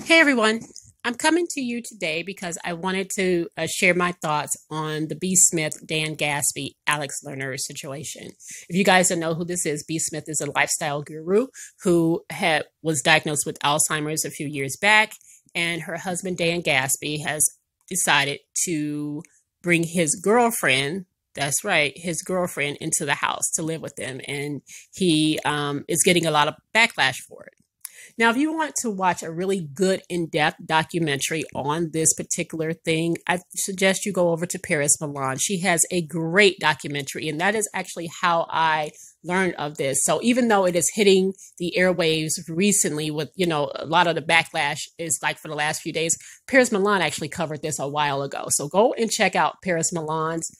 Hey everyone, I'm coming to you today because I wanted to share my thoughts on the B.Smith, Dan Gasby, Alex Lerner situation. If you guys don't know who this is, B.Smith is a lifestyle guru who was diagnosed with Alzheimer's a few years back, and her husband Dan Gasby has decided to bring his girlfriend. That's right, his girlfriend into the house to live with them, and he is getting a lot of backlash for it. Now, if you want to watch a really good in-depth documentary on this particular thing, I suggest you go over to Paris Milan. She has a great documentary, and that is actually how I learned of this. So even though it is hitting the airwaves recently with, a lot of the backlash is like for the last few days, Paris Milan actually covered this a while ago. So go and check out Paris Milan's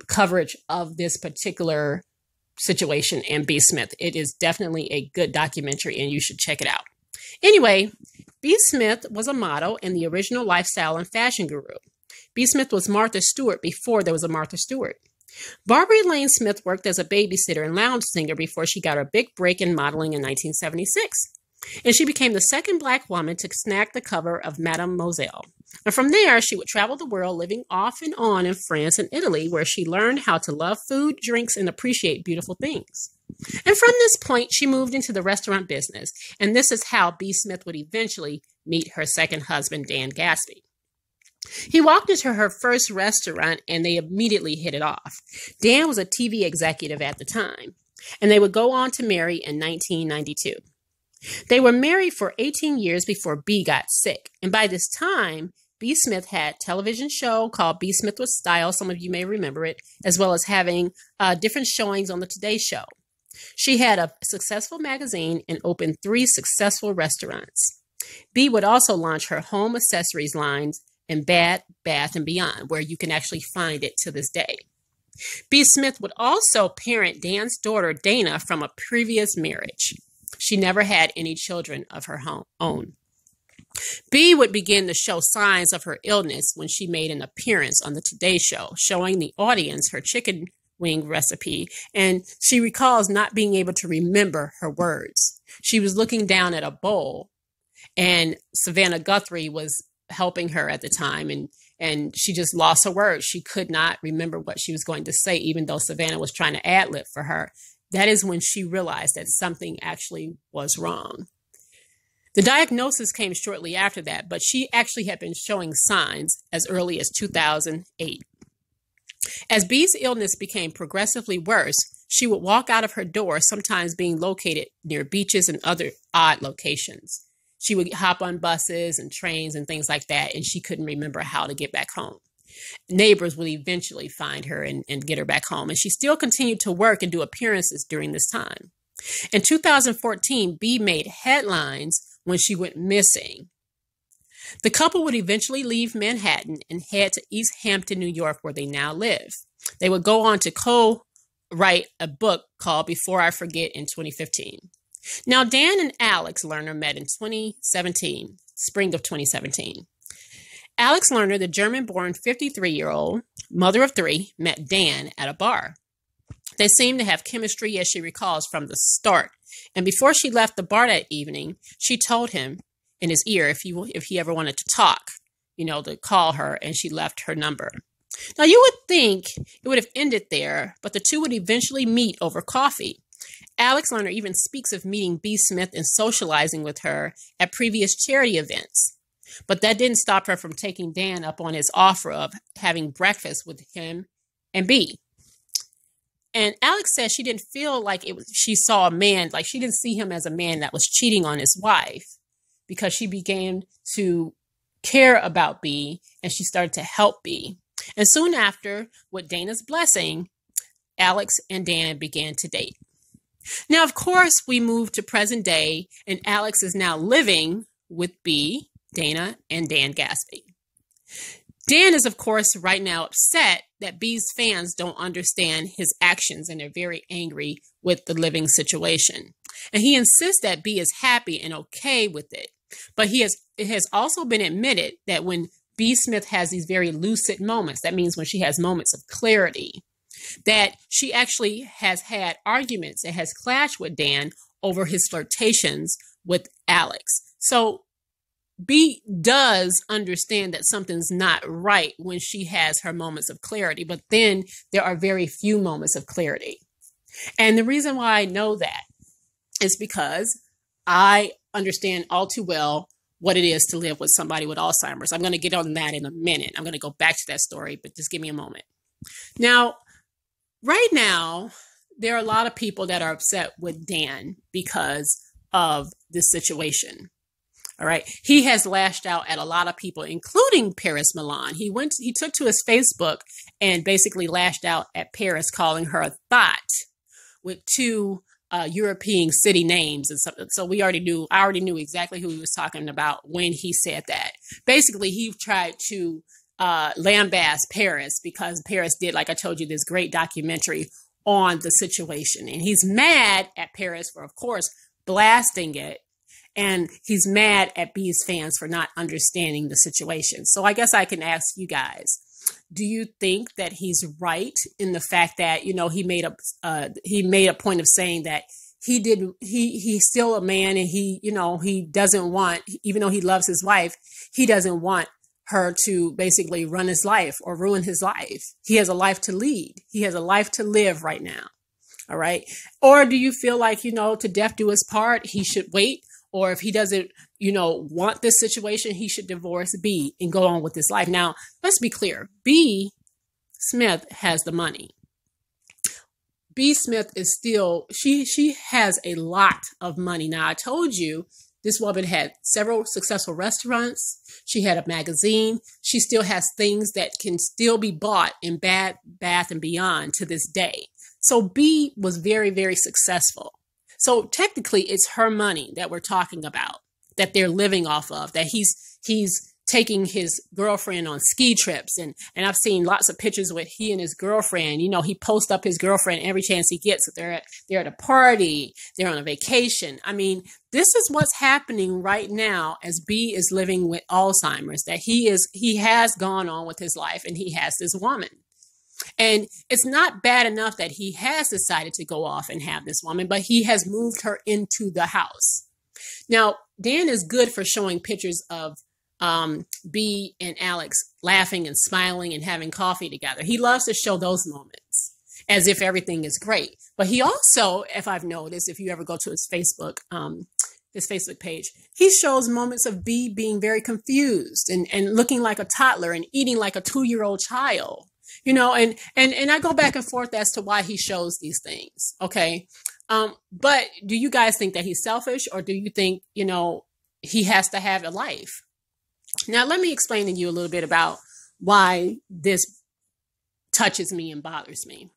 coverage of this particular situation and B.Smith. It is definitely a good documentary and you should check it out. Anyway, B.Smith was a model and the original lifestyle and fashion guru. B.Smith was Martha Stewart before there was a Martha Stewart. Barbara Lane Smith worked as a babysitter and lounge singer before she got her big break in modeling in 1976. And she became the second Black woman to snag the cover of Mademoiselle. And from there, she would travel the world, living off and on in France and Italy, where she learned how to love food, drinks, and appreciate beautiful things. And from this point, she moved into the restaurant business. And this is how B.Smith would eventually meet her second husband, Dan Gasby. He walked into her first restaurant and they immediately hit it off. Dan was a TV executive at the time, and they would go on to marry in 1992. They were married for 18 years before B got sick. And by this time, B.Smith had a television show called B.Smith with Style. Some of you may remember it, as well as having different showings on the Today Show. She had a successful magazine and opened 3 successful restaurants. B would also launch her home accessories lines in Bed Bath & Beyond, where you can actually find it to this day. B.Smith would also parent Dan's daughter, Dana, from a previous marriage. She never had any children of her own. B would begin to show signs of her illness when she made an appearance on the Today Show, showing the audience her chicken wing recipe, and she recalls not being able to remember her words. She was looking down at a bowl, and Savannah Guthrie was helping her at the time, and she just lost her words. She could not remember what she was going to say, even though Savannah was trying to ad-lib for her. That is when she realized that something actually was wrong. The diagnosis came shortly after that, but she actually had been showing signs as early as 2008. As B's illness became progressively worse, she would walk out of her door, sometimes being located near beaches and other odd locations. She would hop on buses and trains and things like that, and she couldn't remember how to get back home. Neighbors would eventually find her and get her back home. And she still continued to work and do appearances during this time. In 2014, B made headlines when she went missing. The couple would eventually leave Manhattan and head to East Hampton, New York, where they now live. They would go on to co-write a book called Before I Forget in 2015. Now, Dan and Alex Lerner met in 2017, spring of 2017. Alex Lerner, the German-born 53-year-old mother of 3, met Dan at a bar. They seemed to have chemistry, as she recalls, from the start. And before she left the bar that evening, she told him in his ear if he ever wanted to talk, to call her, and she left her number. Now, you would think it would have ended there, but the two would eventually meet over coffee. Alex Lerner even speaks of meeting B.Smith and socializing with her at previous charity events. But that didn't stop her from taking Dan up on his offer of having breakfast with him and B. And Alex says she didn't feel like she saw a man, like she didn't see him as a man that was cheating on his wife, because she began to care about B and she started to help B. And soon after, with Dana's blessing, Alex and Dan began to date. Now, of course, we moved to present day, and Alex is now living with B, Dana, and Dan Gasby. Dan is, of course, right now upset that B's fans don't understand his actions, and they're very angry with the living situation. And he insists that B is happy and okay with it. But it has also been admitted that when B.Smith has these very lucid moments, that means when she has moments of clarity, that she actually has had arguments and has clashed with Dan over his flirtations with Alex. So B does understand that something's not right when she has her moments of clarity, but then there are very few moments of clarity. And the reason why I know that is because I understand all too well what it is to live with somebody with Alzheimer's. I'm going to get on that in a minute. I'm going to go back to that story, but just give me a moment. Now, right now, there are a lot of people that are upset with Dan because of this situation. All right. He has lashed out at a lot of people, including Paris Milan. He took to his Facebook and basically lashed out at Paris, calling her a thought with two European city names and something. So I already knew exactly who he was talking about when he said that. Basically, he tried to lambast Paris because Paris did, like I told you, this great documentary on the situation. And he's mad at Paris for, of course, blasting it. And he's mad at B's fans for not understanding the situation. So I guess I can ask you guys, do you think that he's right in the fact that, he made a point of saying that he's still a man and he doesn't want, even though he loves his wife, he doesn't want her to basically run his life or ruin his life. He has a life to lead. He has a life to live right now. All right. Or do you feel like, to death do his part, he should wait? Or if he doesn't, want this situation, he should divorce B and go on with his life. Now, let's be clear. B.Smith has the money. B.Smith is still, she has a lot of money. Now, I told you this woman had several successful restaurants. She had a magazine. She still has things that can still be bought in Bed Bath & Beyond to this day. So B was very, very successful. So technically, it's her money that we're talking about, that they're living off of, that he's taking his girlfriend on ski trips. And I've seen lots of pictures with he and his girlfriend. He posts up his girlfriend every chance he gets. They're at a party. They're on a vacation. I mean, this is what's happening right now as B is living with Alzheimer's, that he has gone on with his life and he has this woman. And it's not bad enough that he has decided to go off and have this woman, but he has moved her into the house. Now, Dan is good for showing pictures of B and Alex laughing and smiling and having coffee together. He loves to show those moments as if everything is great. But he also, if I've noticed, if you ever go to his Facebook page, he shows moments of B being very confused and looking like a toddler and eating like a 2-year-old child. And I go back and forth as to why he shows these things. Okay. But do you guys think that he's selfish, or do you think, he has to have a life? Now, let me explain to you a little bit about why this touches me and bothers me.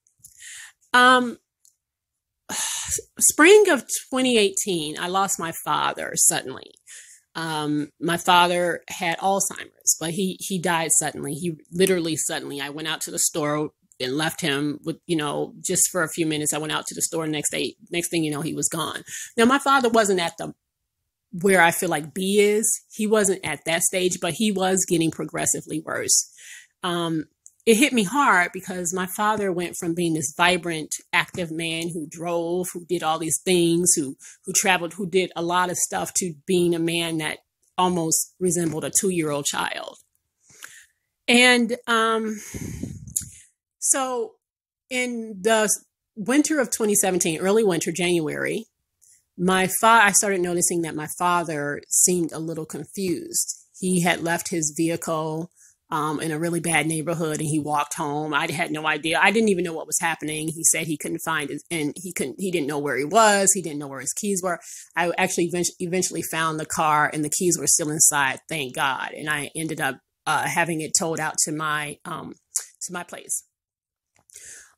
Spring of 2018, I lost my father suddenly. My father had Alzheimer's, but he died suddenly. He literally suddenly. I went out to the store and left him with, just for a few minutes. I went out to the store next day. Next thing you know, he was gone. Now, my father wasn't at where I feel like B is. He wasn't at that stage, but he was getting progressively worse. It hit me hard because my father went from being this vibrant, active man who drove, who did all these things, who traveled, who did a lot of stuff, to being a man that almost resembled a 2-year-old child. And so in the winter of 2017, early winter, January, I started noticing that my father seemed a little confused. He had left his vehicle in a really bad neighborhood, and he walked home. I had no idea. I didn't even know what was happening. He said he couldn't find it, and he didn't know where he was. He didn't know where his keys were. I actually eventually found the car, and the keys were still inside. Thank God. And I ended up having it towed out to my place.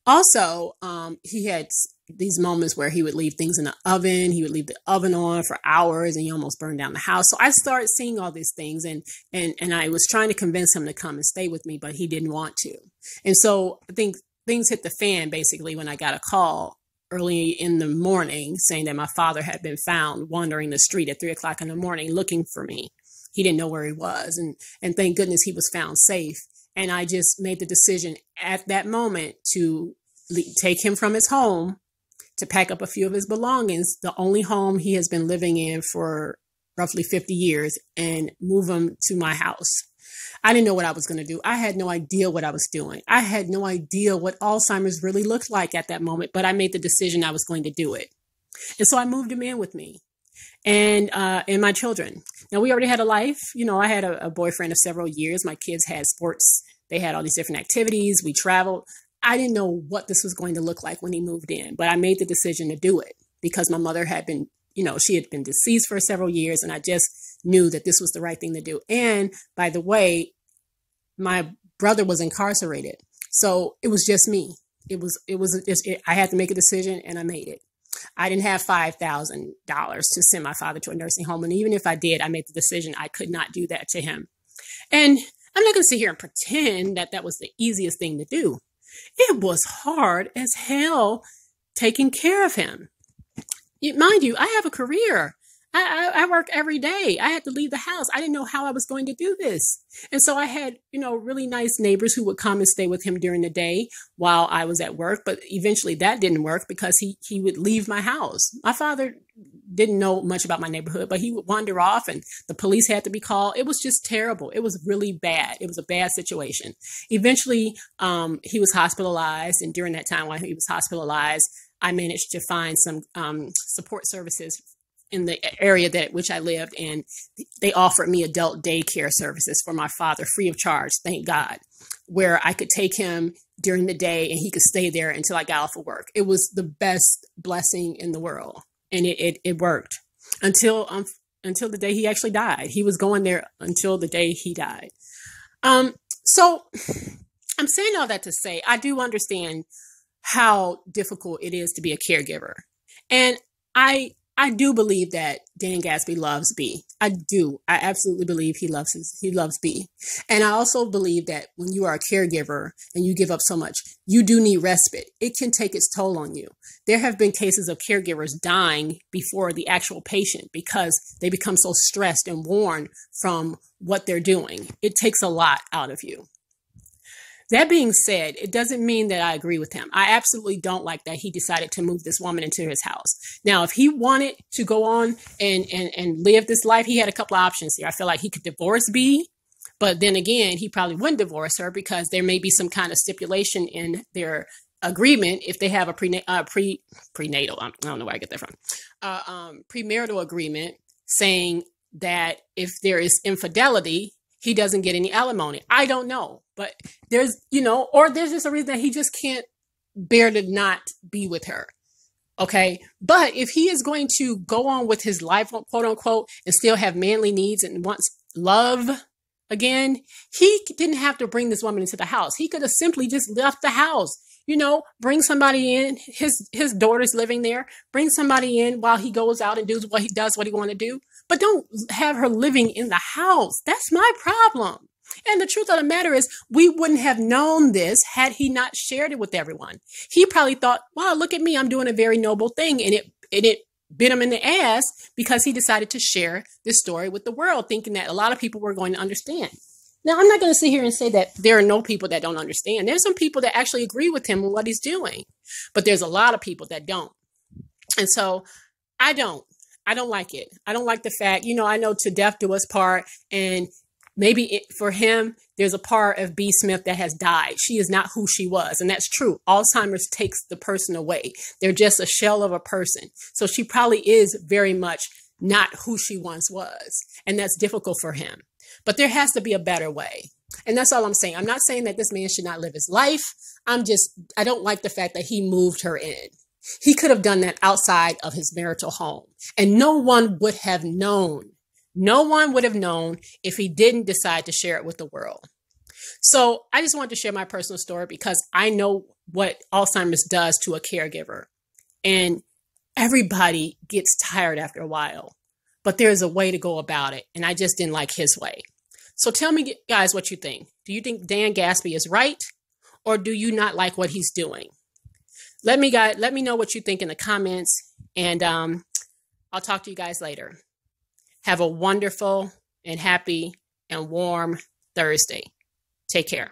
Also, he had these moments where he would leave things in the oven. He would leave the oven on for hours, and he almost burned down the house. So I started seeing all these things, and I was trying to convince him to come and stay with me, but he didn't want to. And so I think things hit the fan basically when I got a call early in the morning saying that my father had been found wandering the street at 3:00 in the morning looking for me. He didn't know where he was, and thank goodness he was found safe. And I just made the decision at that moment to take him from his home, to pack up a few of his belongings, the only home he has been living in for roughly 50 years and move him to my house. I didn't know what I was going to do. I had no idea what I was doing. I had no idea what Alzheimer's really looked like at that moment, but I made the decision I was going to do it. And so I moved him in with me and my children. Now, we already had a life. I had a boyfriend of several years. My kids had sports. They had all these different activities. We traveled. I didn't know what this was going to look like when he moved in, but I made the decision to do it because my mother had been, she had been deceased for several years, and I just knew that this was the right thing to do. And by the way, my brother was incarcerated, so it was just me. I had to make a decision, and I made it. I didn't have $5,000 to send my father to a nursing home. And even if I did, I made the decision I could not do that to him. And I'm not going to sit here and pretend that that was the easiest thing to do. It was hard as hell taking care of him. Mind you, I have a career. I work every day. I had to leave the house. I didn't know how I was going to do this. And so I had, really nice neighbors who would come and stay with him during the day while I was at work. But eventually that didn't work because he would leave my house. My father didn't know much about my neighborhood, but he would wander off and the police had to be called. It was just terrible. It was really bad. It was a bad situation. Eventually, he was hospitalized. And during that time while he was hospitalized, I managed to find some support services in the area which I lived in. They offered me adult daycare services for my father free of charge, thank God, where I could take him during the day and he could stay there until I got off of work. It was the best blessing in the world. And it worked until the day he actually died. He was going there until the day he died. So I'm saying all that to say, I do understand how difficult it is to be a caregiver. And I do believe that Dan Gasby loves B. I do. I absolutely believe he loves B. And I also believe that when you are a caregiver and you give up so much, you do need respite. It can take its toll on you. There have been cases of caregivers dying before the actual patient because they become so stressed and worn from what they're doing. It takes a lot out of you. That being said, it doesn't mean that I agree with him. I absolutely don't like that he decided to move this woman into his house. Now, if he wanted to go on and live this life, he had a couple of options here. I feel like he could divorce B, but then again, he probably wouldn't divorce her because there may be some kind of stipulation in their agreement if they have a prenatal, I don't know where I get that from, premarital agreement saying that if there is infidelity, he doesn't get any alimony. I don't know, but there's just a reason that he just can't bear to not be with her. Okay. But if he is going to go on with his life, quote unquote, and still have manly needs and wants love again, he didn't have to bring this woman into the house. He could have simply just left the house, bring somebody in. His daughter's living there. Bring somebody in while he goes out and does what he want to do. But don't have her living in the house. That's my problem. And the truth of the matter is, we wouldn't have known this had he not shared it with everyone. He probably thought, wow, look at me. I'm doing a very noble thing. And it bit him in the ass because he decided to share this story with the world, thinking that a lot of people were going to understand. Now, I'm not going to sit here and say that there are no people that don't understand. There's some people that actually agree with him on what he's doing, but there's a lot of people that don't. And so I don't like it. I don't like the fact, I know to death do us part, and maybe for him, there's a part of B.Smith that has died. She is not who she was. And that's true. Alzheimer's takes the person away. They're just a shell of a person. So she probably is very much not who she once was. And that's difficult for him. But there has to be a better way. And that's all I'm saying. I'm not saying that this man should not live his life. I don't like the fact that he moved her in. He could have done that outside of his marital home. And no one would have known. No one would have known if he didn't decide to share it with the world. So I just wanted to share my personal story because I know what Alzheimer's does to a caregiver. And everybody gets tired after a while. But there's a way to go about it. And I just didn't like his way. So tell me, guys, what you think. Do you think Dan Gasby is right? Or do you not like what he's doing? Let me know what you think in the comments. And I'll talk to you guys later. Have a wonderful and happy and warm Thursday. Take care.